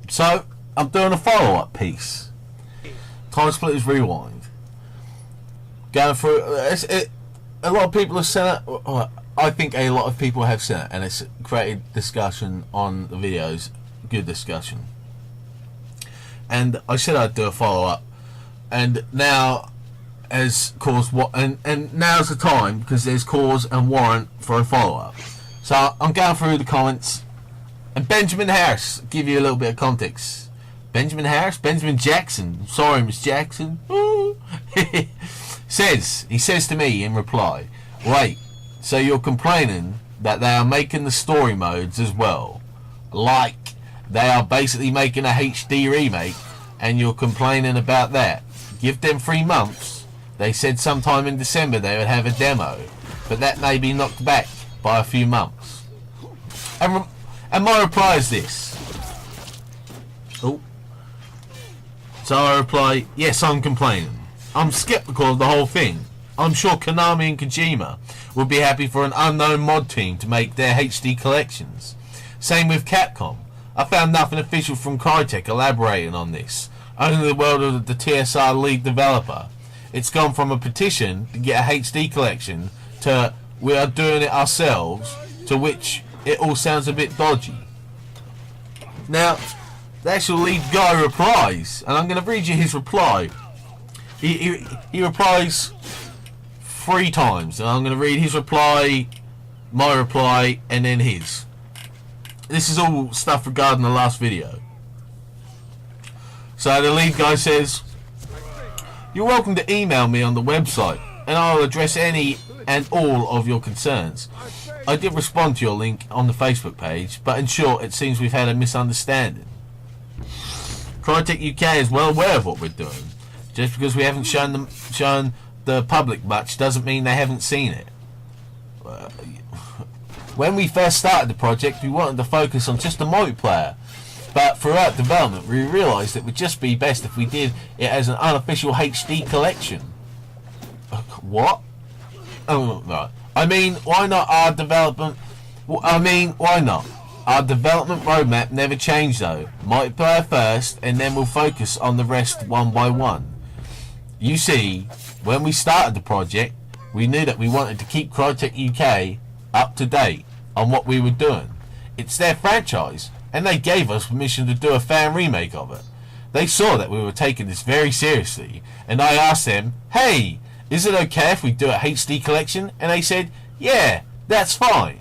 So I'm doing a follow-up piece. Timesplitters Rewind. Going through a lot of people have sent it. I think a lot of people have sent it, and it's created discussion on the videos. Good discussion. And I said I'd do a follow-up, and now has caused what, and now's the time because there's cause and warrant for a follow-up. So I'm going through the comments, and Benjamin Harris, give you a little bit of context. Benjamin Harris, Benjamin Jackson, sorry Miss Jackson, he says to me in reply, wait, so you're complaining that they are making the story modes as well, like they are basically making a HD remake, and you're complaining about that? Give them 3 months. They said sometime in December they would have a demo, but that may be knocked back by a few months. And my reply is this. Oh. So I reply, yes, I'm complaining. I'm skeptical of the whole thing. I'm sure Konami and Kojima would be happy for an unknown mod team to make their HD collections. Same with Capcom. I found nothing official from Crytek elaborating on this. Only the word of the TSR lead developer. It's gone from a petition to get a HD collection to we are doing it ourselves, to which it all sounds a bit dodgy. Now, the actual lead guy replies, and I'm going to read you his reply. He replies 3 times, and I'm going to read his reply, my reply, and then his. This is all stuff regarding the last video. So the lead guy says, you're welcome to email me on the website, and I'll address any and all of your concerns. I did respond to your link on the Facebook page, but in short, it seems we've had a misunderstanding. Crytek UK is well aware of what we're doing. Just because we haven't shown the public much doesn't mean they haven't seen it. When we first started the project, we wanted to focus on just the multiplayer. But throughout development, we realised it would just be best if we did it as an unofficial HD collection. What? Oh, right. I mean, why not our development? Why not? Our development roadmap never changed though. Multiplayer first, and then we'll focus on the rest one by one. You see, when we started the project, we knew that we wanted to keep Crytek UK up to date on what we were doing. It's their franchise, and they gave us permission to do a fan remake of it. They saw that we were taking this very seriously, and I asked them, hey, is it okay if we do a HD collection? And they said, yeah, that's fine.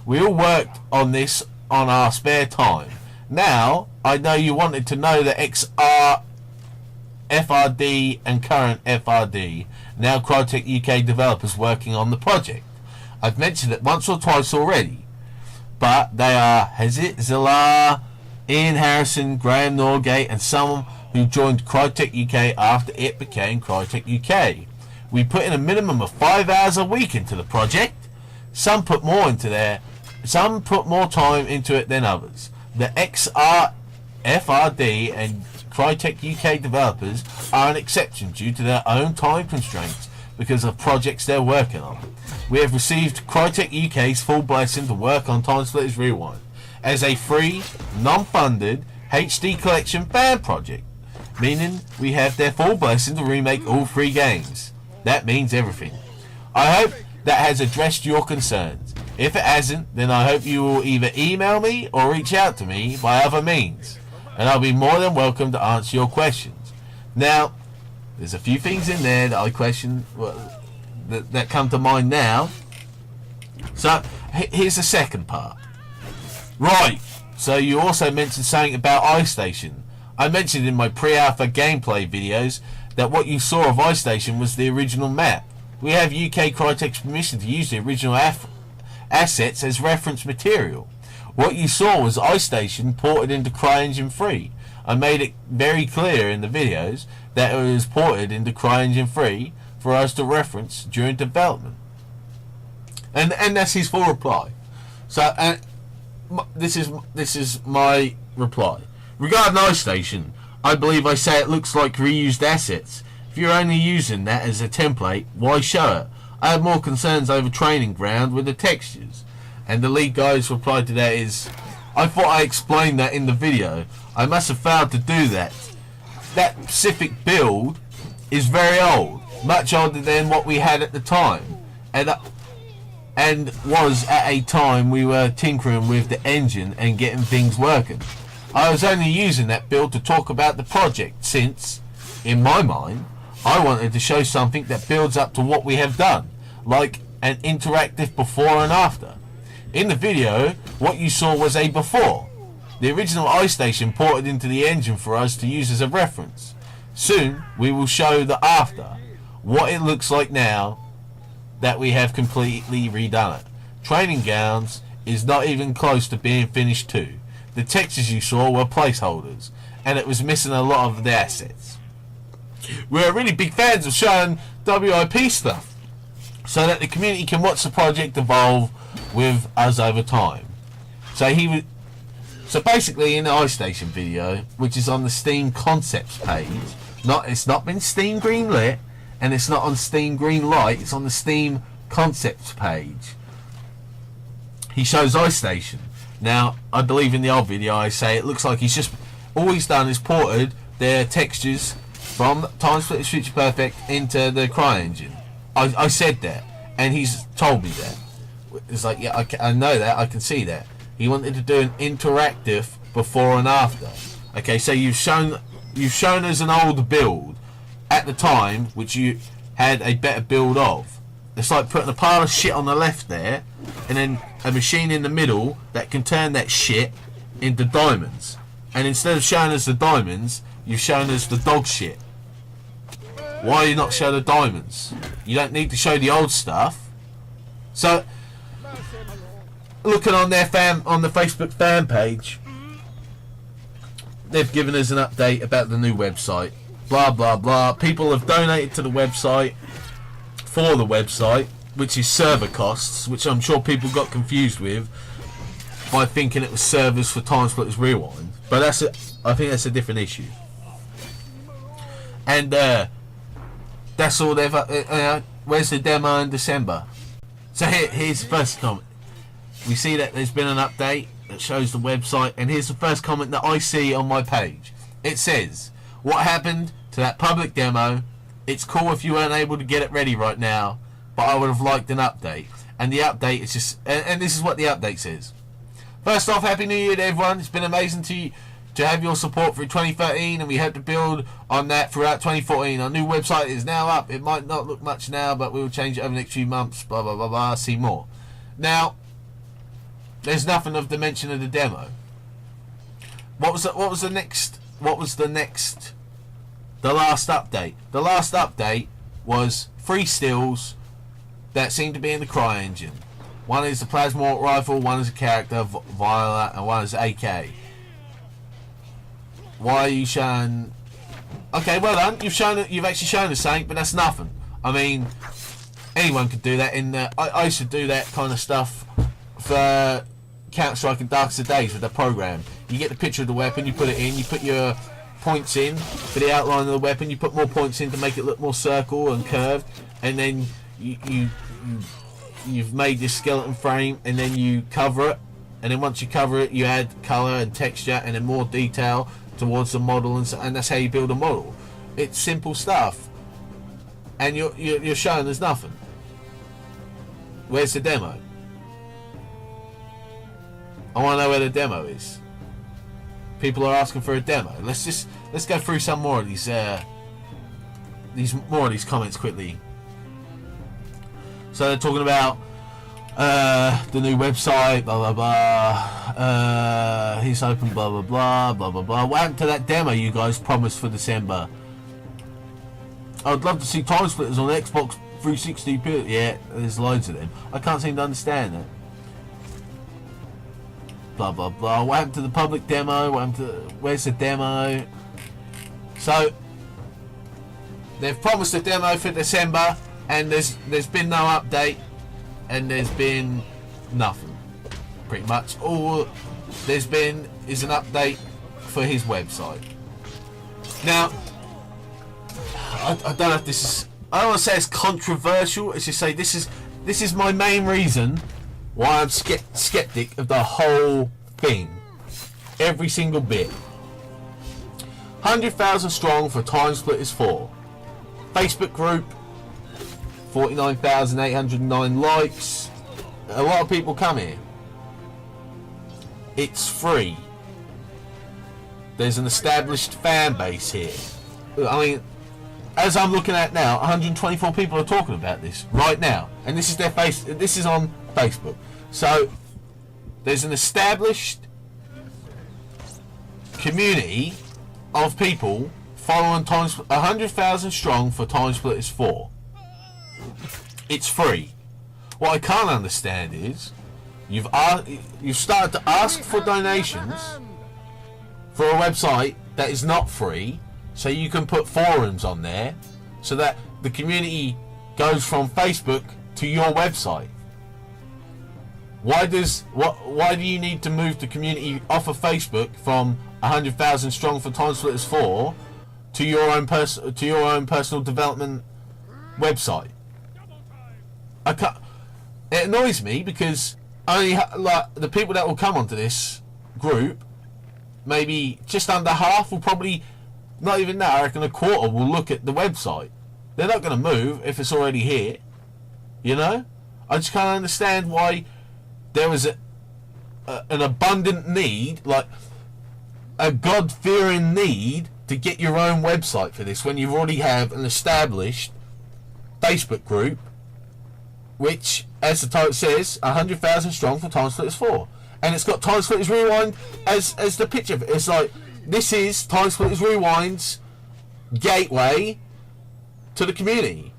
We all worked on this on our spare time. Now, I know you wanted to know the XR, FRD and current FRD, now Crytek UK developers working on the project. I've mentioned it once or twice already. But they are Hezit Zilar, Ian Harrison, Graham Norgate, and someone who joined Crytek UK after it became Crytek UK. We put in a minimum of 5 hours a week into the project. Some put more time into it than others. The XR, FRD, and Crytek UK developers are an exception due to their own time constraints because of projects they're working on. We have received Crytek UK's full blessing to work on Timesplitters Rewind as a free, non-funded HD collection fan project, meaning we have their full blessing to remake all 3 games. That means everything. I hope that has addressed your concerns. If it hasn't, then I hope you will either email me or reach out to me by other means, and I'll be more than welcome to answer your questions. Now, there's a few things in there that I question, that come to mind now. So here's the second part. Right, so you also mentioned something about iStation. I mentioned in my pre-alpha gameplay videos that what you saw of iStation was the original map. We have UK Crytek's permission to use the original assets as reference material. What you saw was iStation ported into CryEngine 3. I made it very clear in the videos that it was ported into CryEngine 3 for us to reference during development. And that's his full reply. So this is my reply. Regarding iStation, I believe I say it looks like reused assets. If you're only using that as a template, why show it? I have more concerns over Training Ground with the textures. And the lead guy's reply to that is, I thought I explained that in the video. I must have failed to do that. That specific build is very old, much older than what we had at the time, and was at a time we were tinkering with the engine and getting things working. I was only using that build to talk about the project, since, in my mind, I wanted to show something that builds up to what we have done, like an interactive before and after. In the video, what you saw was a before. The original iStation ported into the engine for us to use as a reference. Soon, we will show the after, what it looks like now that we have completely redone it. Training Grounds is not even close to being finished too. The textures you saw were placeholders, and it was missing a lot of the assets. We're really big fans of showing WIP stuff, so that the community can watch the project evolve with us over time. So basically, in the iStation video, which is on the Steam Concepts page, it's not been Steam greenlit, and it's not on Steam Greenlight, it's on the Steam Concepts page. He shows iStation. Now, I believe in the old video I say it looks like he's just, all he's done is ported their textures from Timesplitters Future Perfect into the CryEngine. I said that, and he's told me that. It's like, yeah, I know that, I can see that. He wanted to do an interactive before and after. Okay, so you've shown us an old build at the time, which you had a better build of. It's like putting a pile of shit on the left there, and then a machine in the middle that can turn that shit into diamonds. And instead of showing us the diamonds, you've shown us the dog shit. Why do you not show the diamonds? You don't need to show the old stuff. So, looking on their on the Facebook fan page, they've given us an update about the new website. Blah blah blah. People have donated to the website for the website, which is server costs, which I'm sure people got confused with by thinking it was servers for Timesplitters Rewind. But I think that's a different issue. And that's all they've. Where's the demo in December? So here's the first comment. We see that there's been an update that shows the website, and here's the first comment that I see on my page. It says, "What happened to that public demo? It's cool if you weren't able to get it ready right now, but I would have liked an update." And the update is just, and this is what the update says. First off, Happy New Year to everyone. It's been amazing to have your support through 2013, and we hope to build on that throughout 2014. Our new website is now up. It might not look much now, but we will change it over the next few months. Blah blah blah blah. See more. Now, there's nothing of the mention of the demo. What was the next? The last update. The last update was 3 stills that seem to be in the CryEngine. One is the plasma rifle, one is a character, Viola, and one is AK. Why are you showing? Okay, well done. You've actually shown us something, but that's nothing. I mean, anyone could do that. I used to do that kind of stuff for Counter-Strike and Darkest of Days with the program. You get the picture of the weapon, you put it in, you put your points in for the outline of the weapon, you put more points in to make it look more circle and curved, and then you've made this skeleton frame, and then you cover it, and then once you cover it, you add colour and texture and then more detail towards the model, and that's how you build a model. It's simple stuff, and you're showing there's nothing. Where's the demo? I want to know where the demo is. People are asking for a demo. Let's go through some more of these comments quickly. So they're talking about the new website, blah blah blah. He's open, blah blah blah, blah blah blah. What happened to that demo you guys promised for December? I'd love to see Timesplitters on Xbox 360. Yeah, there's loads of them. I can't seem to understand that. Blah blah blah. What happened to the public demo? Where's the demo? So they've promised a demo for December, and there's been no update, and there's been nothing. Pretty much all there's been is an update for his website. Now, I don't know if this is. I don't want to say it's controversial. It's just say this is my main reason why I'm skeptic of the whole thing. Every single bit. 100,000 strong for Timesplitters 4. Facebook group, 49,809 likes. A lot of people come here. It's free. There's an established fan base here. I mean, as I'm looking at now, 124 people are talking about this right now, and this is their face. This is on Facebook. So there's an established community of people following 100,000 strong for Timesplitters 4. It's free. What I can't understand is you've started to ask for donations for a website that is not free, so you can put forums on there, so that the community goes from Facebook to your website. Why do you need to move the community off of Facebook from 100,000 strong for Timesplitters 4 to your own personal development website? It annoys me because only like the people that will come onto this group, maybe just under half will probably, not even that, I reckon a quarter will look at the website. They're not going to move if it's already here. You know? I just can't understand why there was an abundant need, like a God-fearing need to get your own website for this when you already have an established Facebook group, which, as the title says, 100,000 strong for Timesplitters 4. And it's got Timesplitters Rewind as the picture of it. It's like, this is Timesplitters Rewind's gateway to the community.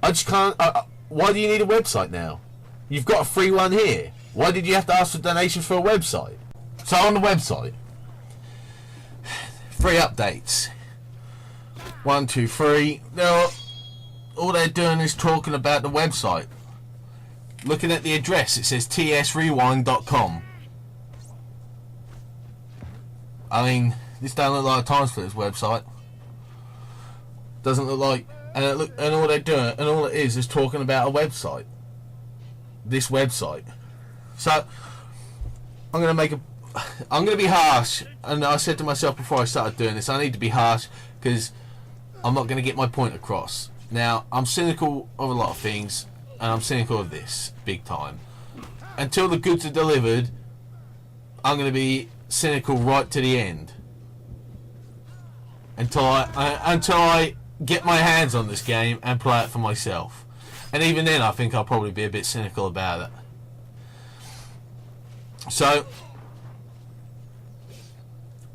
I just can't... why do you need a website now? You've got a free one here. Why did you have to ask for donations for a website? So on the website, free updates. 1, 2, 3. Now, all they're doing is talking about the website. Looking at the address, it says tsrewind.com. I mean, this don't look like a Timesplitters website. Doesn't look like, and all they're doing, and all it is talking about a website. This website. So I'm gonna be harsh, and I said to myself before I started doing this, I need to be harsh because I'm not gonna get my point across. Now, I'm cynical of a lot of things, and I'm cynical of this big time. Until the goods are delivered, I'm gonna be cynical right to the end. Until I get my hands on this game and play it for myself. And even then, I think I'll probably be a bit cynical about it. So,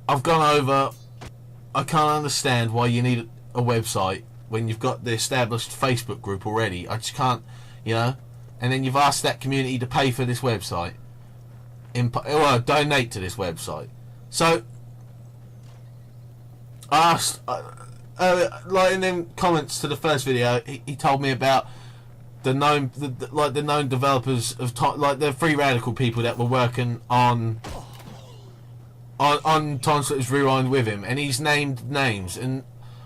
I've gone over... I can't understand why you need a website when you've got the established Facebook group already. I just can't, you know. And then you've asked that community to pay for this website. Donate to this website. So, I asked... like in them comments to the first video, he told me about the known developers of like the free radical people that were working on Timesplitters Rewind with him, and he's named names. And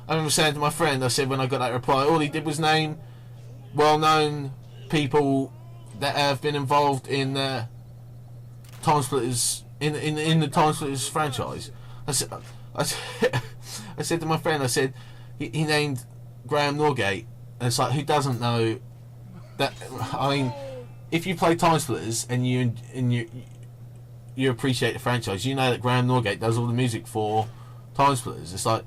I remember saying to my friend, I said when I got that reply, all he did was name well-known people that have been involved in Timesplitters in the Timesplitters franchise. I said to my friend, I said he named Graham Norgate, and it's like, who doesn't know that? I mean, if you play Timesplitters and you appreciate the franchise, you know that Graham Norgate does all the music for Timesplitters. It's like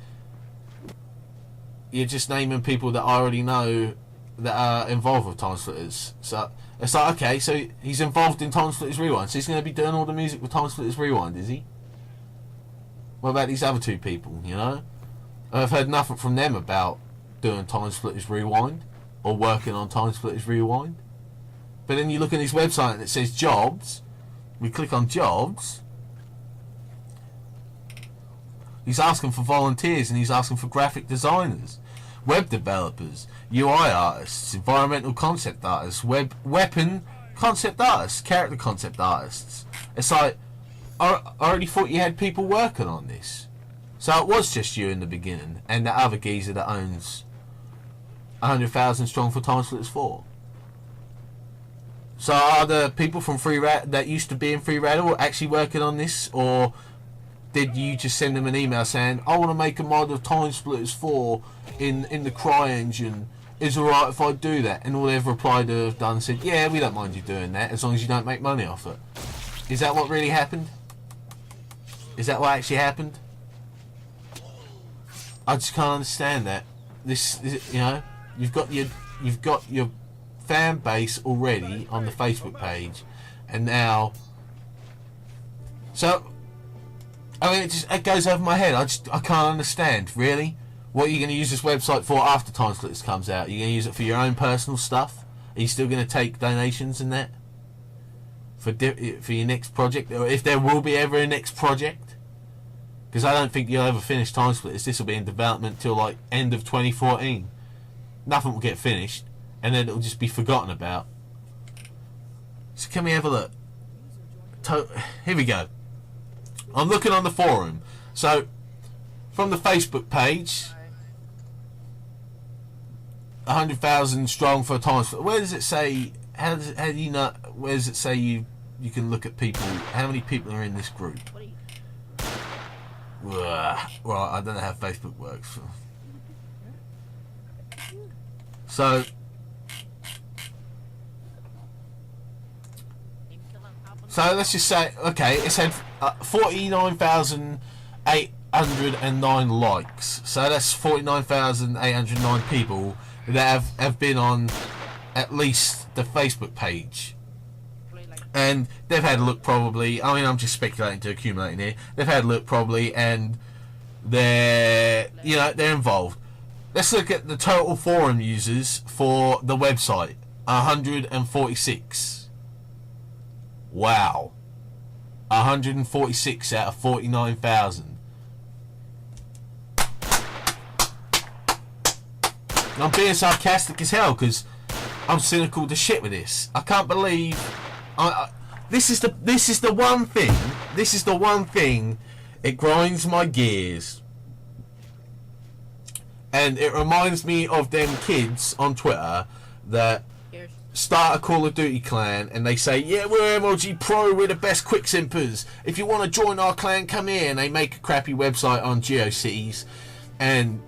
you're just naming people that I already know that are involved with Timesplitters. So it's like, okay, so he's involved in Timesplitters Rewind, so he's going to be doing all the music with Timesplitters Rewind, is he? What about these other two people, you know? I've heard nothing from them about doing Timesplitters Rewind or working on Timesplitters Rewind. But then you look at his website and it says jobs. We click on jobs. He's asking for volunteers, and he's asking for graphic designers, web developers, UI artists, environmental concept artists, weapon concept artists, character concept artists. It's like, I already thought you had people working on this. So it was just you in the beginning, and the other geezer that owns 100,000 strong for Timesplitters 4. So are the people from that used to be in Free Radar actually working on this, or did you just send them an email saying, I want to make a mod of Timesplitters 4 in the CryEngine, is it alright if I do that? And all they've replied to have done said, yeah, we don't mind you doing that as long as you don't make money off it. Is that what really happened? Is that what actually happened? I just can't understand that. This, you know, you've got your fan base already on the Facebook page, and now, so I mean, it goes over my head. I can't understand, really. What are you going to use this website for after Timesplitters comes out? Are you going to use it for your own personal stuff? Are you still going to take donations and that for your next project, or if there will be ever a next project? Because I don't think you'll ever finish Timesplitters. This will be in development till like end of 2014. Nothing will get finished, and then it'll just be forgotten about. So can we have a look? Here we go. I'm looking on the forum. So from the Facebook page, 100,000 strong for Timesplitters. Where does it say? How do you know? Where does it say you can look at people? How many people are in this group? Well, I don't know how Facebook works. So let's just say, okay, it said 49,809 likes. So that's 49,809 people that have been on at least the Facebook page. And they've had a look probably, I mean, I'm just speculating to accumulating here. They've had a look probably, and they're involved. Let's look at the total forum users for the website. 146. Wow. 146 out of 49,000. I'm being sarcastic as hell because I'm cynical to shit with this. I can't believe this is the one thing. This is the one thing. It grinds my gears, and it reminds me of them kids on Twitter that start a Call of Duty clan and they say, yeah, we're MLG Pro, we're the best quick-simpers. If you want to join our clan, come here. And they make a crappy website on GeoCities, and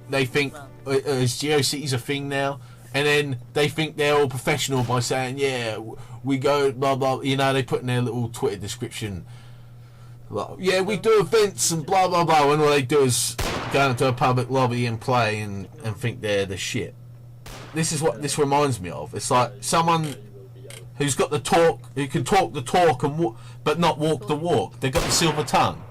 they think, is GeoCities a thing now? And then they think they're all professional by saying, yeah, we go blah blah, you know, they put in their little Twitter description, like, yeah, we do events and blah blah blah, and all they do is go into a public lobby and play and think they're the shit. This is what this reminds me of. It's like someone who's got the talk, who can talk the talk and but not walk the walk. They've got the silver tongue.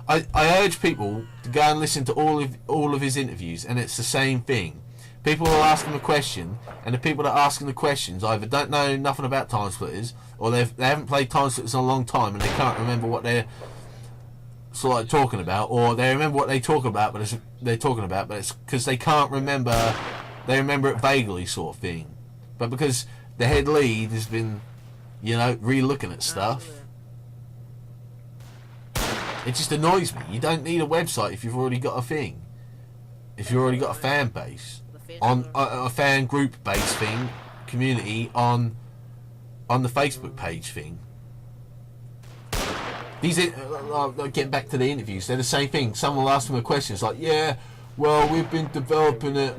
I urge people to go and listen to all of his interviews, and it's the same thing. People will ask him a question, and the people that are asking the questions either don't know nothing about Timesplitters, or they haven't played Timesplitters in a long time and they can't remember what they're sort of like talking about, or they remember what they talk about, but it's because they can't remember. They remember it vaguely, sort of thing. But because the head lead has been, you know, re-looking at stuff, it just annoys me. You don't need a website if you've already got a thing. If you've already got a fan base, on a fan group based thing, community on the Facebook page thing. These getting back to the interviews, they're the same thing. Someone will ask them a question. It's like, yeah, well, we've been developing it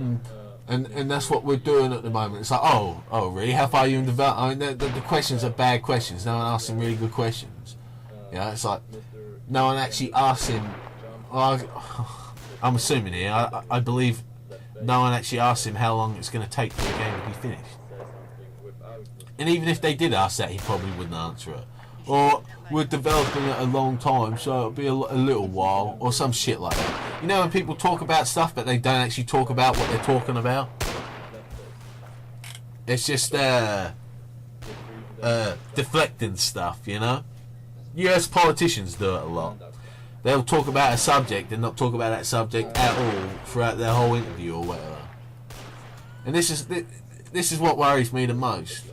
and that's what we're doing at the moment. It's like, oh, really? How far are you in development? I mean, the questions are bad questions. No one asks them really good questions. You know, it's like no one actually asks him. I'm assuming here. I believe no one actually asks him how long it's going to take for the game to be finished. And even if they did ask that, he probably wouldn't answer it. Or we're developing it a long time, so it'll be a little while, or some shit like that. You know, when people talk about stuff, but they don't actually talk about what they're talking about. It's just deflecting stuff, you know. US politicians do it a lot. They'll talk about a subject and not talk about that subject at all throughout their whole interview or whatever. And this is what worries me the most.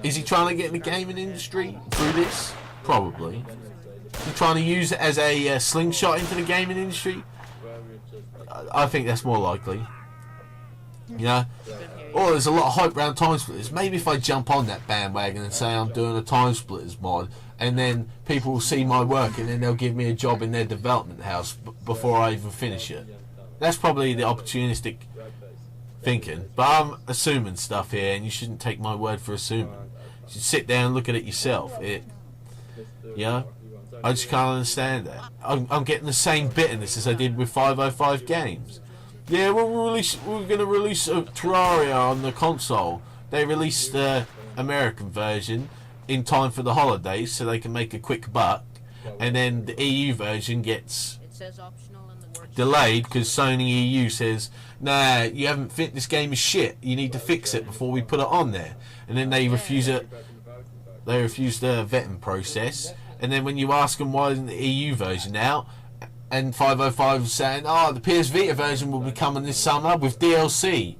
Is he trying to get in the gaming industry through this? Probably. Is he trying to use it as a slingshot into the gaming industry? I think that's more likely. You know, oh, there's a lot of hype around Timesplitters. Maybe if I jump on that bandwagon and say I'm doing a Timesplitters mod, and then people will see my work, and then they'll give me a job in their development house before I even finish it. That's probably the opportunistic thinking. But I'm assuming stuff here, and you shouldn't take my word for assuming. You should sit down and look at it yourself. You know? I just can't understand that. I'm getting the same bitterness as I did with 505 games. Yeah, we're going to release a Terraria on the console. They released the American version in time for the holidays so they can make a quick buck, and then the EU version gets delayed because Sony EU says, nah, you haven't fit, this game is shit, you need to fix it before we put it on there. And then they refuse it. They refuse the vetting process, and then when you ask them why isn't the EU version out, and 505 is saying, oh, the PS Vita version will be coming this summer with DLC.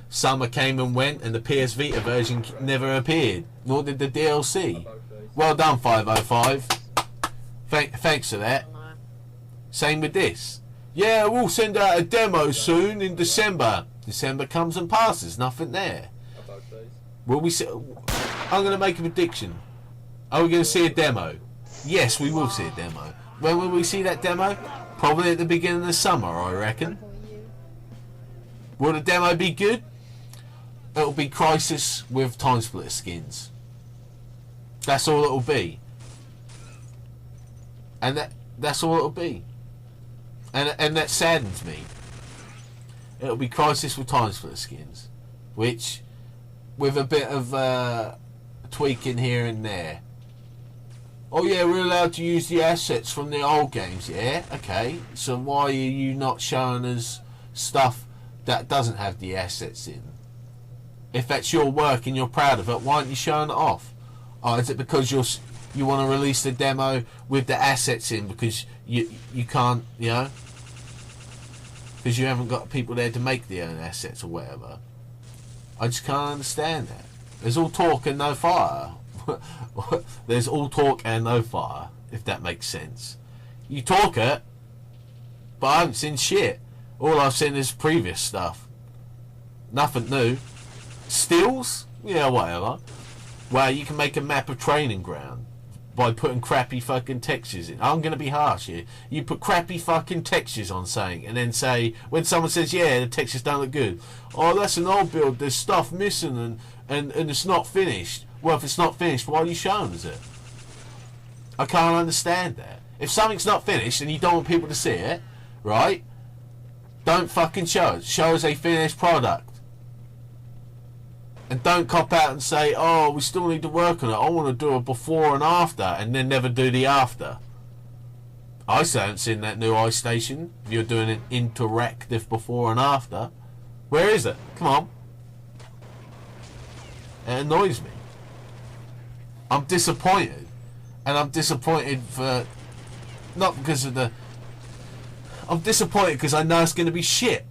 Summer came and went, and the PS Vita version never appeared, nor did the DLC. Well done, 505. Thanks for that. Same with this. Yeah, we'll send out a demo soon in December. December comes and passes, nothing there. Will we see? I'm going to make a prediction. Are we going to see a demo? Yes, we will see a demo. When will we see that demo? Probably at the beginning of the summer, I reckon. Will the demo be good? It'll be Crisis with Timesplitter skins. That's all it'll be. And that's all it'll be. And that saddens me. It'll be Crisis with Timesplitter skins, which, with a bit of tweaking here and there. Oh yeah, we're allowed to use the assets from the old games. Yeah, okay. So why are you not showing us stuff that doesn't have the assets in? If that's your work and you're proud of it, why aren't you showing it off? Oh, is it because you want to release the demo with the assets in because you can't, you know, because you haven't got people there to make their own assets or whatever? I just can't understand that. There's all talk and no fire. There's all talk and no fire, if that makes sense. You talk it, but I haven't seen shit. All I've seen is previous stuff. Nothing new. Stills? Yeah, whatever. Well, you can make a map of training ground by putting crappy fucking textures in. I'm going to be harsh here. You put crappy fucking textures on something and then say, when someone says, yeah, the textures don't look good. Oh, that's an old build. There's stuff missing and it's not finished. Well, if it's not finished, why are you showing us it? I can't understand that. If something's not finished and you don't want people to see it, right, don't fucking show us. Show us a finished product. And don't cop out and say, oh, we still need to work on it. I want to do a before and after, and then never do the after. I still haven't seen that new iStation. If you're doing an interactive before and after. Where is it? Come on. It annoys me. I'm disappointed. And I'm disappointed for... Not because of the... I'm disappointed because I know it's going to be shit.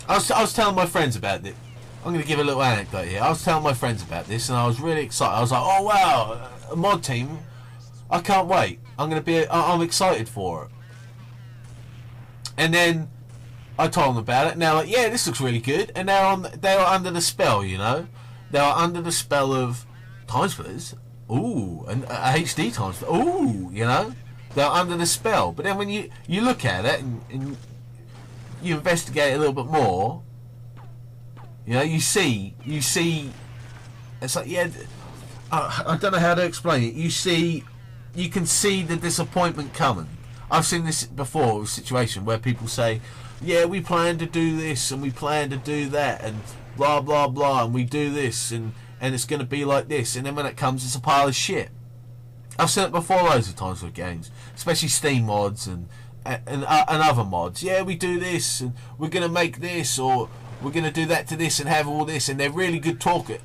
I was telling my friends about it. I'm going to give a little anecdote here. I was telling my friends about this and I was really excited. I was like, oh wow, a mod team. I can't wait. I'm excited for it. And then I told them about it and they're like, yeah, this looks really good. And they were under the spell, you know. They were under the spell of Timesplitters. Ooh, and a HD Timesplitter. Ooh, you know. They're under the spell. But then when you look at it and you investigate a little bit more, you know, you see, it's like, yeah, I don't know how to explain it. You can see the disappointment coming. I've seen this before, a situation where people say, yeah, we plan to do this and we plan to do that and blah blah blah and we do this and it's going to be like this, and then when it comes it's a pile of shit. I've seen it before loads of times with games, especially Steam mods and other mods. Yeah, we do this and we're going to make this, or we're going to do that to this and have all this, and they're really good talkers,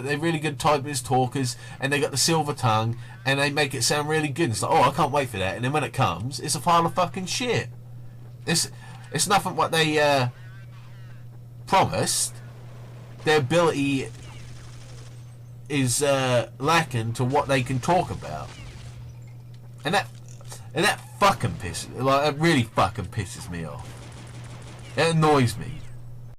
they're really good typist talkers, and they got the silver tongue and they make it sound really good. It's like, oh, I can't wait for that, and then when it comes it's a pile of fucking shit. It's nothing what they promised. Their ability is lacking to what they can talk about, and that fucking pisses, like, it really fucking pisses me off. It annoys me.